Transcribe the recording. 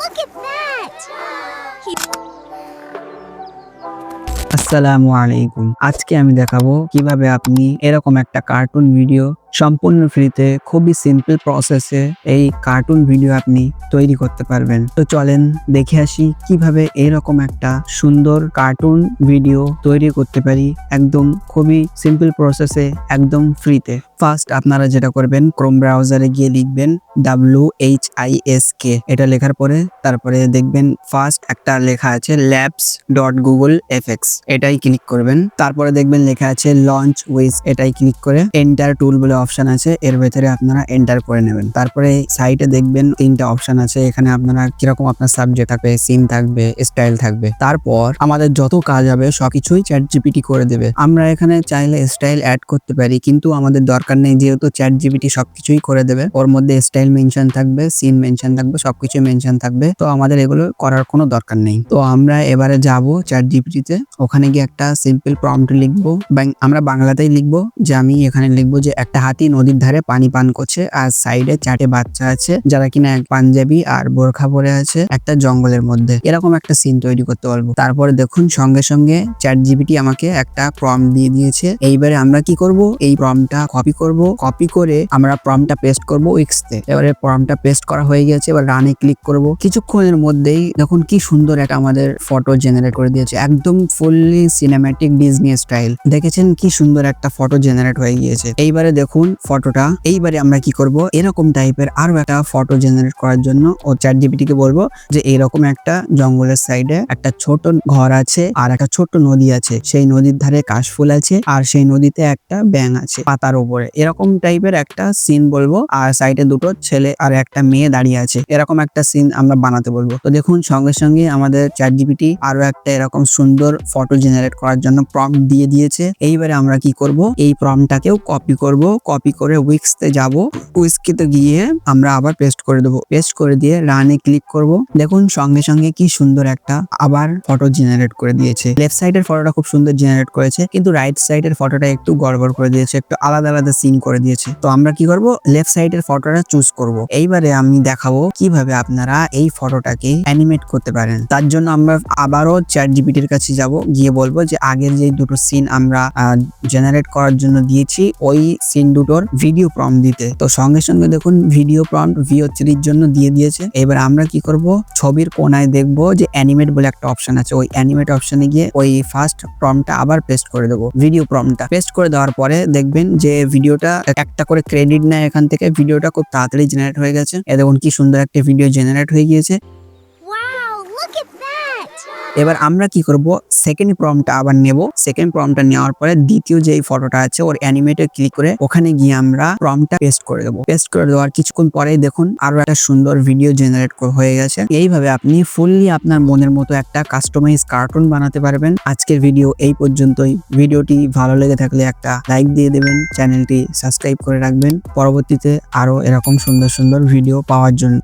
Look at that! আসসালামু আলাইকুম। আজকে আমি দেখাবো কিভাবে আপনি এরকম একটা কার্টুন ভিডিও সম্পূর্ণ ফ্রিতে খুবই সিম্পল প্রসেসে এই কার্টুন ভিডিও আপনি তৈরি করতে পারবেন। তো চলেন দেখে আসি কিভাবে এরকম একটা সুন্দর কার্টুন ভিডিও তৈরি করতে পারি একদম খুবই সিম্পল প্রসেসে একদম ফ্রিতে। ফার্স্ট আপনারা যেটা করবেন, ক্রোম ব্রাউজারে গিয়ে লিখবেন WHISK। এটা লেখার পরে তারপরে দেখবেন ফার্স্ট একটা লেখা আছে labs.google.fx, এটাই ক্লিক করবেন। তারপরে দেখবেন লেখা আছে লঞ্চ উইথ, এটাই ক্লিক করে এন্টার টুল বলে অপশন আছে, এর ভেতরে আপনারা এন্টার করে নেবেন। তারপরে সাইটে দেখবেন তিনটা অপশন আছে, এখানে আপনারা কিরকম আপনার সাবজেক্ট থাকবে, সিন থাকবে, স্টাইল থাকবে। তারপর আমাদের যত কাজ হবে সবকিছুই ChatGPT করে দেবে। আমরা এখানে চাইলে স্টাইল অ্যাড করতে পারি, কিন্তু আমাদের দরকার নেই, যেহেতু ChatGPT সবকিছুই করে দেবে। ওর মধ্যে স্টাইল মেনশন থাকবে, সিন মেনশন থাকবে, সবকিছু মেনশন থাকবে। তো আমাদের এগুলো করার কোনো দরকার নেই। তো আমরা এবারে যাব ChatGPT তে, ওখানে গিয়ে একটা সিম্পল প্রম্পট লিখবো। আমরা বাংলাতেই লিখবো যে আমি এখানে লিখবো যে একটা হাতি নদীর ধারে পানি পান করছে আর সাইডে 4টে বাচ্চা আছে যারা কিনা এক পাঞ্জাবি আর বোরখা পরে আছে একটা জঙ্গলের মধ্যে। এরকম একটা সিন তৈরি করতে পারবো। তারপরে দেখুন সঙ্গে সঙ্গে ChatGPT আমাকে একটা প্রম্পট দিয়ে দিয়েছে। এইবারে আমরা কি করব, এই প্রম্পটটা কপি করব, কপি করে আমরা প্রম্পটটা পেস্ট করব উইক্সতে। এবারে প্রম্পটটা পেস্ট করা হয়ে গেছে, এবার রানে ক্লিক করব। কিছুক্ষণের মধ্যেই দেখুন কি সুন্দর একটা আমাদের ফটো জেনারেট করে দিয়েছে, একদম ফুললি সিনেম্যাটিক ডিজনি স্টাইল। দেখেছেন কি সুন্দর একটা ফটো জেনারেট হয়ে গিয়েছে। এইবারে দেখুন ফটোটা, এইবারে আমরা কি করব, এরকম টাইপের আরো একটা ফটো জেনারেট করার জন্য ও ChatGPT কে বলবো যে এরকম একটা জঙ্গলের সাইডে একটা ছোট ঘর আছে আর একটা ছোট্ট নদী আছে, সেই নদীর ধারে কাশফুল আছে আর সেই নদীতে একটা ব্যাঙ আছে পাতার উপরে। এরকম টাইপের একটা সিন বলবো, আর সাইডে দুটো ছেলে আর একটা মেয়ে দাঁড়িয়ে আছে, এরকম একটা সিন আমরা বানাতে বলবো। তো দেখুন সঙ্গে সঙ্গে আমাদের ChatGPT আরো একটা এরকম সুন্দর ফটো জেনারেট করার জন্য প্রম্পট দিয়ে দিয়েছে। এইবারে আমরা কি করব, এই প্রম্পটটাকেও কপি করব, কপি করে উইক্সতে যাব, উইক্সতে গিয়ে আমরা আবার পেস্ট করে দেবো। পেস্ট করে দিয়ে রানে ক্লিক করব। দেখুন সঙ্গে সঙ্গে কি সুন্দর একটা আবার ফটো জেনারেট করে দিয়েছে। লেফট সাইডের ফটোটা খুব সুন্দর জেনারেট করেছে, কিন্তু রাইট সাইডের ফটোটা একটু গড়বড় করে দিয়েছে, একটু আলাদা আলাদা সিন করে দিয়েছে। তো আমরা কি করব, লেফট সাইডের ফটোটা চুজ করব। এইবারে আমি দেখাবো কিভাবে আপনারা এই ফটোটাকে অ্যানিমেট করতে পারেন। তার জন্য আমরা আবারও ChatGPT এর কাছে যাব, গিয়ে বলবো যে আগের যে দুটো সিন আমরা জেনারেট করার জন্য দিয়েছি ওই সিন দুটোর ভিডিও প্রম্পট দিতে। তো সঙ্গে সঙ্গে দেখুন ভিডিও প্রম্পট VO3 এর জন্য দিয়ে দিয়েছে। এবার আমরা কি করব, ছবির কোনায় দেখবো যে অ্যানিমেট বলে একটা অপশন আছে, ওই অ্যানিমেট অপশনে গিয়ে ওই ফার্স্ট প্রম্পটটা আবার পেস্ট করে দেবো। ভিডিও প্রম্পটটা পেস্ট করে দেওয়ার পরে দেখবেন যে ভিডিওটা একটা করে ক্রেডিট নেয় এখান থেকে, ভিডিওটা খুব তাড়াতাড়ি জেনারেট হয়ে গেছে। দেখুন কি সুন্দর একটা ভিডিও জেনারেট হয়ে গিয়েছে। Wow, look at that! এবার আমরা কি করব, সেকেন্ড প্রম্পটটা আবার নেব। সেকেন্ড প্রম্পটটা নেওয়ার পরে দ্বিতীয় যে ফটোটা আছে ওর অ্যানিমেটে ক্লিক করে ওখানে গিয়ে আমরা প্রম্পটটা পেস্ট করে দেবো। পেস্ট করে দেওয়ার কিছুক্ষণ পরেই দেখুন আরো একটা সুন্দর ভিডিও জেনারেট হয়ে গেছে। এইভাবে আপনি ফুললি আপনার মনের মতো একটা কাস্টমাইজ কার্টুন বানাতে পারবেন। আজকের ভিডিও এই পর্যন্তই। ভিডিওটি ভালো লেগে থাকলে একটা লাইক দিয়ে দেবেন, চ্যানেলটি সাবস্ক্রাইব করে রাখবেন পরবর্তীতে আরো এরকম সুন্দর সুন্দর ভিডিও পাওয়ার জন্য।